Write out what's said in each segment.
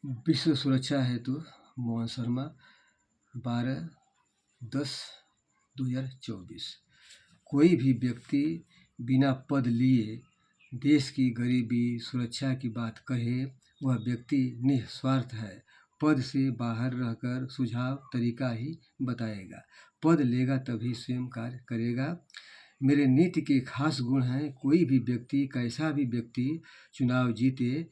विश्व सुरक्षा हेतु मोहन शर्मा 12/10/2024। कोई भी व्यक्ति बिना पद लिए देश की गरीबी सुरक्षा की बात कहे, वह व्यक्ति निस्वार्थ है। पद से बाहर रहकर सुझाव तरीका ही बताएगा। पद लेगा तभी स्वयं कार्य करेगा। मेरे नीति के खास गुण हैं। कोई भी व्यक्ति, कैसा भी व्यक्ति चुनाव जीते,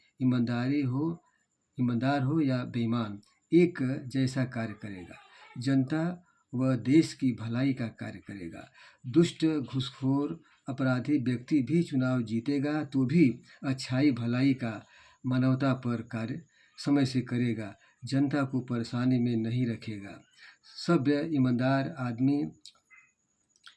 ईमानदार हो या बेईमान, एक जैसा कार्य करेगा। जनता व देश की भलाई का कार्य करेगा। दुष्ट, घूसखोर, अपराधी व्यक्ति भी चुनाव जीतेगा तो भी अच्छाई भलाई का, मानवता पर कार्य समय से करेगा। जनता को परेशानी में नहीं रखेगा। सभ्य ईमानदार आदमी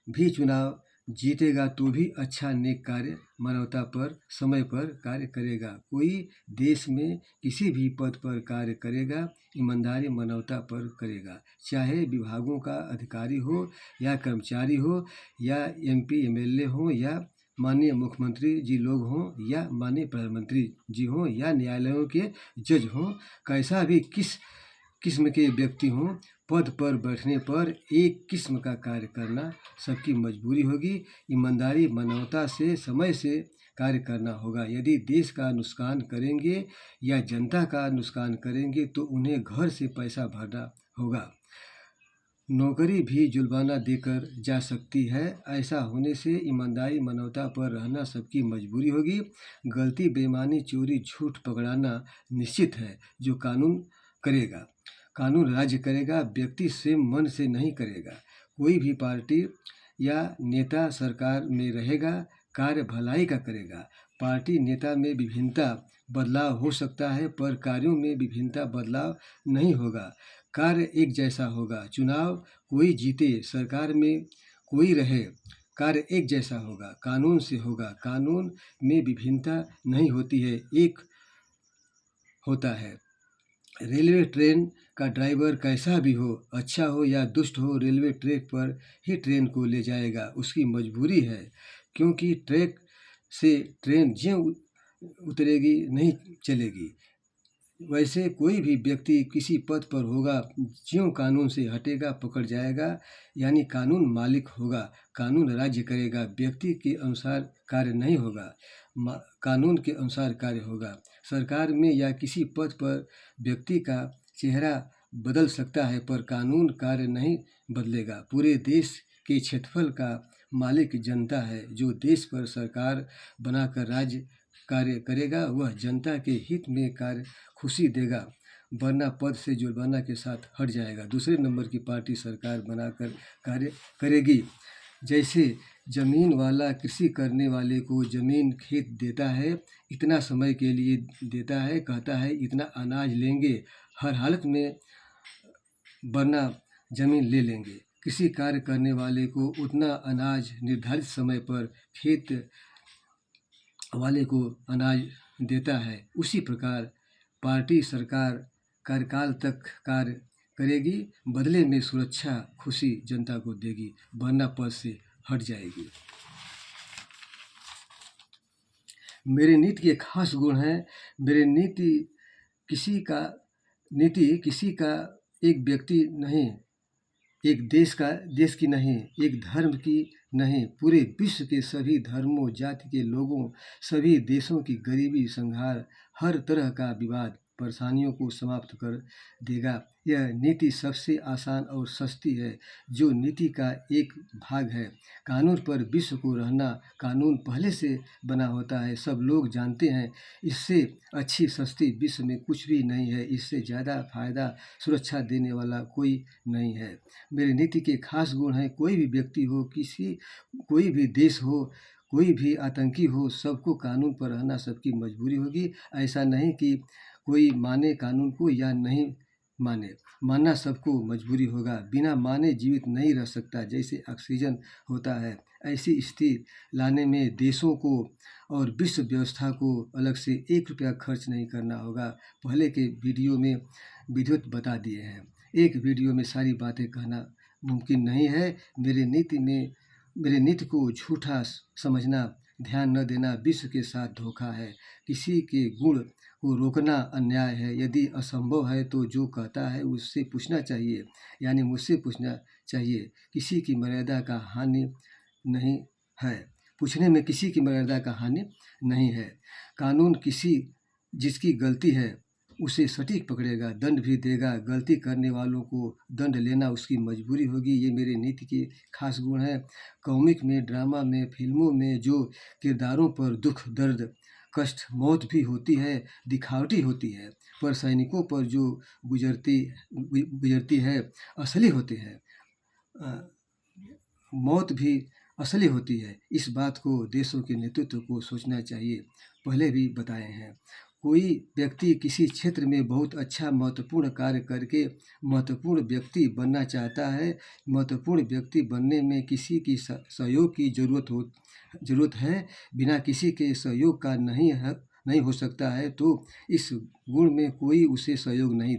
भी चुनाव जीतेगा तो भी अच्छा नेक कार्य, मानवता पर समय पर कार्य करेगा। कोई देश में किसी भी पद पर कार्य करेगा, ईमानदारी मानवता पर करेगा। चाहे विभागों का अधिकारी हो या कर्मचारी हो या MP MLA हो या माननीय मुख्यमंत्री जी लोग हों या माननीय प्रधानमंत्री जी हों या न्यायालयों के जज हों, कैसा भी किस्म के व्यक्ति हों, पद पर बैठने पर एक किस्म का कार्य करना सबकी मजबूरी होगी। ईमानदारी मानवता से समय से कार्य करना होगा। यदि देश का नुकसान करेंगे या जनता का नुकसान करेंगे तो उन्हें घर से पैसा भरना होगा। नौकरी भी जुर्माना देकर जा सकती है। ऐसा होने से ईमानदारी मानवता पर रहना सबकी मजबूरी होगी। गलती, बेईमानी, चोरी, झूठ पकड़ाना निश्चित है। जो कानून करेगा, कानून राज्य करेगा, व्यक्ति स्वयं मन से नहीं करेगा। कोई भी पार्टी या नेता सरकार में रहेगा, कार्य भलाई का करेगा। पार्टी नेता में विभिन्नता बदलाव हो सकता है, पर कार्यों में विभिन्नता बदलाव नहीं होगा। कार्य एक जैसा होगा। चुनाव कोई जीते, सरकार में कोई रहे, कार्य एक जैसा होगा। कानून से होगा। कानून में विभिन्नता नहीं होती है, एक होता है। रेलवे ट्रेन का ड्राइवर कैसा भी हो, अच्छा हो या दुष्ट हो, रेलवे ट्रैक पर ही ट्रेन को ले जाएगा। उसकी मजबूरी है, क्योंकि ट्रैक से ट्रेन ज्यों उतरेगी नहीं चलेगी। वैसे कोई भी व्यक्ति किसी पद पर होगा, ज्यों कानून से हटेगा पकड़ जाएगा। यानी कानून मालिक होगा, कानून राज्य करेगा, व्यक्ति के अनुसार कार्य नहीं होगा, कानून के अनुसार कार्य होगा। सरकार में या किसी पद पर व्यक्ति का चेहरा बदल सकता है, पर कानून कार्य नहीं बदलेगा। पूरे देश के क्षेत्रफल का मालिक जनता है। जो देश पर सरकार बनाकर राज्य कार्य करेगा, वह जनता के हित में कार्य खुशी देगा, वरना पद से जुर्माना के साथ हट जाएगा। दूसरे नंबर की पार्टी सरकार बनाकर कार्य करेगी। जैसे जमीन वाला कृषि करने वाले को जमीन खेत देता है, इतना समय के लिए देता है, कहता है इतना अनाज लेंगे, हर हालत में वरना जमीन ले लेंगे। कृषि कार्य करने वाले को उतना अनाज निर्धारित समय पर खेत वाले को अनाज देता है। उसी प्रकार पार्टी सरकार कार्यकाल तक कार्य करेगी, बदले में सुरक्षा खुशी जनता को देगी, वरना पद से हट जाएगी। मेरे नीति के खास गुण हैं। मेरे नीति किसी का एक व्यक्ति नहीं, एक देश की नहीं, एक धर्म की नहीं, पूरे विश्व के सभी धर्मों जाति के लोगों, सभी देशों की गरीबी संहार, हर तरह का विवाद परेशानियों को समाप्त कर देगा। यह नीति सबसे आसान और सस्ती है, जो नीति का एक भाग है। कानून पर विश्व को रहना, कानून पहले से बना होता है, सब लोग जानते हैं। इससे अच्छी सस्ती विश्व में कुछ भी नहीं है। इससे ज़्यादा फायदा सुरक्षा देने वाला कोई नहीं है। मेरे नीति के खास गुण हैं। कोई भी व्यक्ति हो, कोई भी देश हो, कोई भी आतंकी हो, सबको कानून पर रहना सबकी मजबूरी होगी। ऐसा नहीं कि कोई माने कानून को या नहीं माने, मानना सबको मजबूरी होगा। बिना माने जीवित नहीं रह सकता। जैसे ऑक्सीजन होता है, ऐसी स्थिति लाने में देशों को और विश्व व्यवस्था को अलग से 1 रुपया खर्च नहीं करना होगा। पहले के वीडियो में विधिवत बता दिए हैं। एक वीडियो में सारी बातें कहना मुमकिन नहीं है। मेरे नीति को झूठा समझना, ध्यान न देना विश्व के साथ धोखा है। किसी के गुण को रोकना अन्याय है। यदि असंभव है तो जो कहता है उससे पूछना चाहिए, यानी मुझसे पूछना चाहिए। किसी की मर्यादा का हानि नहीं है। पूछने में किसी की मर्यादा का हानि नहीं है। कानून जिसकी गलती है उसे सटीक पकड़ेगा, दंड भी देगा। गलती करने वालों को दंड लेना उसकी मजबूरी होगी। ये मेरे नीति के खास गुण हैं। कॉमिक में, ड्रामा में, फिल्मों में जो किरदारों पर दुख, दर्द, कष्ट, मौत भी होती है, दिखावटी होती है, पर सैनिकों पर जो गुजरती है असली होती है। मौत भी असली होती है। इस बात को देशों के नेतृत्व को सोचना चाहिए। पहले भी बताए हैं। कोई व्यक्ति किसी क्षेत्र में बहुत अच्छा महत्वपूर्ण कार्य करके महत्वपूर्ण व्यक्ति बनना चाहता है। महत्वपूर्ण व्यक्ति बनने में किसी की सहयोग की ज़रूरत है। बिना किसी के सहयोग का नहीं हो सकता है, तो इस गुण में कोई उसे सहयोग नहीं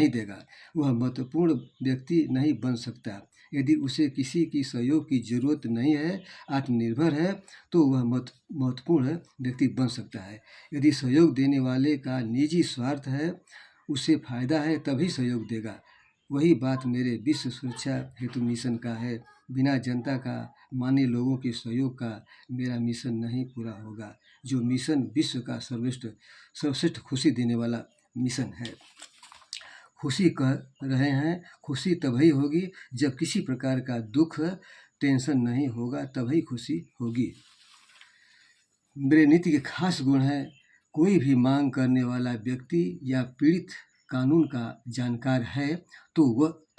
देगा। वह महत्वपूर्ण व्यक्ति नहीं बन सकता। यदि उसे किसी की सहयोग की ज़रूरत नहीं है, आत्मनिर्भर है, तो वह महत्वपूर्ण व्यक्ति बन सकता है। यदि सहयोग देने वाले का निजी स्वार्थ है, उसे फ़ायदा है, तभी सहयोग देगा। वही बात मेरे विश्व सुरक्षा हेतु मिशन का है। बिना जनता का माने लोगों के सहयोग का मेरा मिशन नहीं पूरा होगा। जो मिशन विश्व का सर्वश्रेष्ठ खुशी देने वाला मिशन है। खुशी कह रहे हैं, खुशी तभी होगी जब किसी प्रकार का दुख, टेंशन नहीं होगा, तभी खुशी होगी। मेरे नीति के खास गुण हैं। कोई भी मांग करने वाला व्यक्ति या पीड़ित कानून का जानकार है तो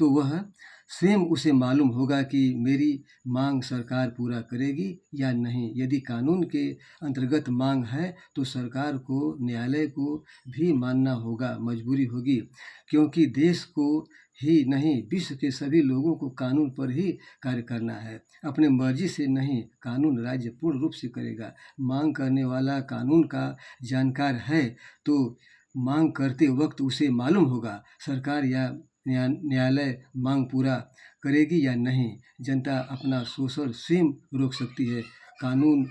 वह स्वयं उसे मालूम होगा कि मेरी मांग सरकार पूरा करेगी या नहीं। यदि कानून के अंतर्गत मांग है तो सरकार को, न्यायालय को भी मानना होगा, मजबूरी होगी, क्योंकि देश को ही नहीं विश्व के सभी लोगों को कानून पर ही कार्य करना है। अपने मर्जी से नहीं, कानून राज्य पूर्ण रूप से करेगा। मांग करने वाला कानून का जानकार है तो मांग करते वक्त उसे मालूम होगा सरकार या न्यायालय मांग पूरा करेगी या नहीं। जनता अपना शोषण स्वयं रोक सकती है, कानून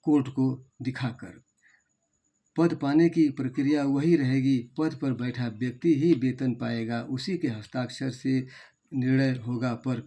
कोर्ट को दिखाकर। पद पाने की प्रक्रिया वही रहेगी। पद पर बैठा व्यक्ति ही वेतन पाएगा, उसी के हस्ताक्षर से निर्णय होगा, पर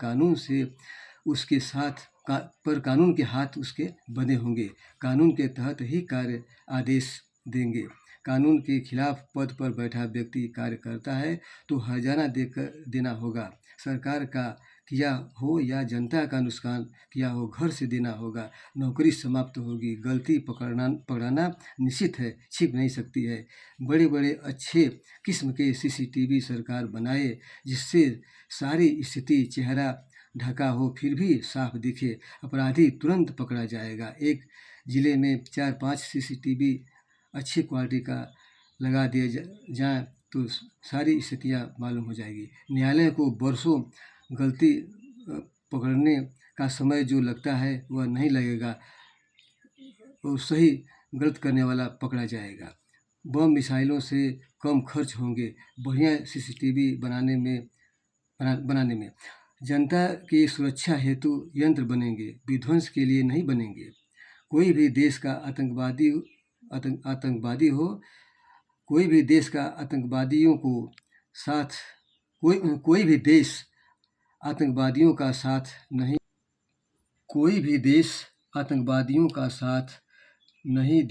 कानून के हाथ उसके बंधे होंगे। कानून के तहत ही कार्य आदेश देंगे। कानून के खिलाफ पद पर बैठा व्यक्ति कार्य करता है तो हर्जाना देना होगा। सरकार का किया हो या जनता का नुकसान किया हो, घर से देना होगा। नौकरी समाप्त होगी। गलती पकड़ाना निश्चित है, छिप नहीं सकती है। बड़े बड़े अच्छे किस्म के CCTV सरकार बनाए, जिससे सारी स्थिति चेहरा ढका हो फिर भी साफ दिखे। अपराधी तुरंत पकड़ा जाएगा। एक ज़िले में 4-5 CCTV अच्छी क्वालिटी का लगा दिए जाए तो सारी स्थितियाँ मालूम हो जाएगी। न्यायालय को वर्षों गलती पकड़ने का समय जो लगता है वह नहीं लगेगा, और सही गलत करने वाला पकड़ा जाएगा। बम मिसाइलों से कम खर्च होंगे बढ़िया CCTV बनाने में। जनता की सुरक्षा हेतु यंत्र बनेंगे, विध्वंस के लिए नहीं बनेंगे। कोई भी देश का आतंकवादी हो, कोई भी देश का आतंकवादियों का साथ नहीं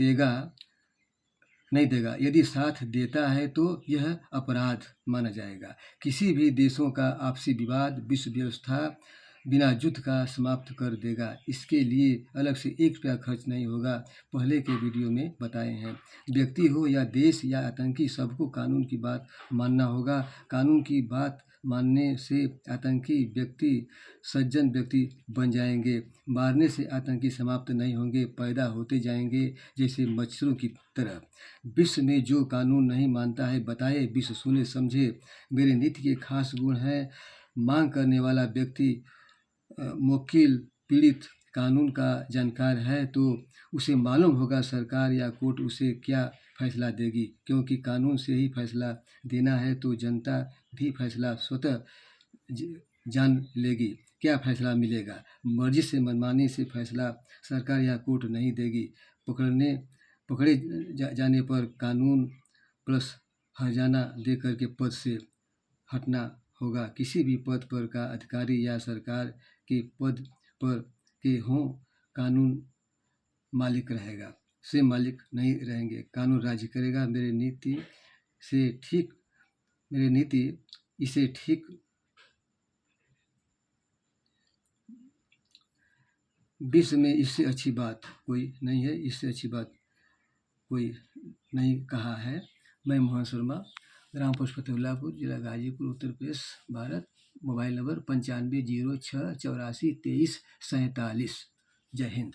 देगा। यदि साथ देता है तो यह अपराध माना जाएगा। किसी भी देशों का आपसी विवाद विश्व व्यवस्था बिना युद्ध का समाप्त कर देगा। इसके लिए अलग से 1 रुपया खर्च नहीं होगा। पहले के वीडियो में बताए हैं। व्यक्ति हो या देश या आतंकी, सबको कानून की बात मानना होगा। कानून की बात मानने से आतंकी व्यक्ति सज्जन व्यक्ति बन जाएंगे। मारने से आतंकी समाप्त नहीं होंगे, पैदा होते जाएंगे जैसे मच्छरों की तरह। विश्व में जो कानून नहीं मानता है बताए, विश्व सुने समझे। मेरे नीति के खास गुण हैं। मांग करने वाला व्यक्ति मुवक्किल पीड़ित कानून का जानकार है तो उसे मालूम होगा सरकार या कोर्ट उसे क्या फैसला देगी, क्योंकि कानून से ही फैसला देना है तो जनता भी फैसला स्वतः जान लेगी क्या फैसला मिलेगा। मर्जी से, मनमानी से फैसला सरकार या कोर्ट नहीं देगी। पकड़े जाने पर कानून प्लस हर्जाना दे कर के पद से हटना होगा। किसी भी पद पर का अधिकारी या सरकार के पद पर के हों, कानून मालिक रहेगा, से मालिक नहीं रहेंगे। कानून राज्य करेगा। मेरे नीति इसे ठीक विश्व में इससे अच्छी बात कोई नहीं है, इससे अच्छी बात कोई नहीं कहा है। मैं मोहन शर्मा, ग्राम पोस्ट फतेहुल्लापुर, जिला गाजीपुर, उत्तर प्रदेश, भारत। Mobile number 9506842347। जय हिंद।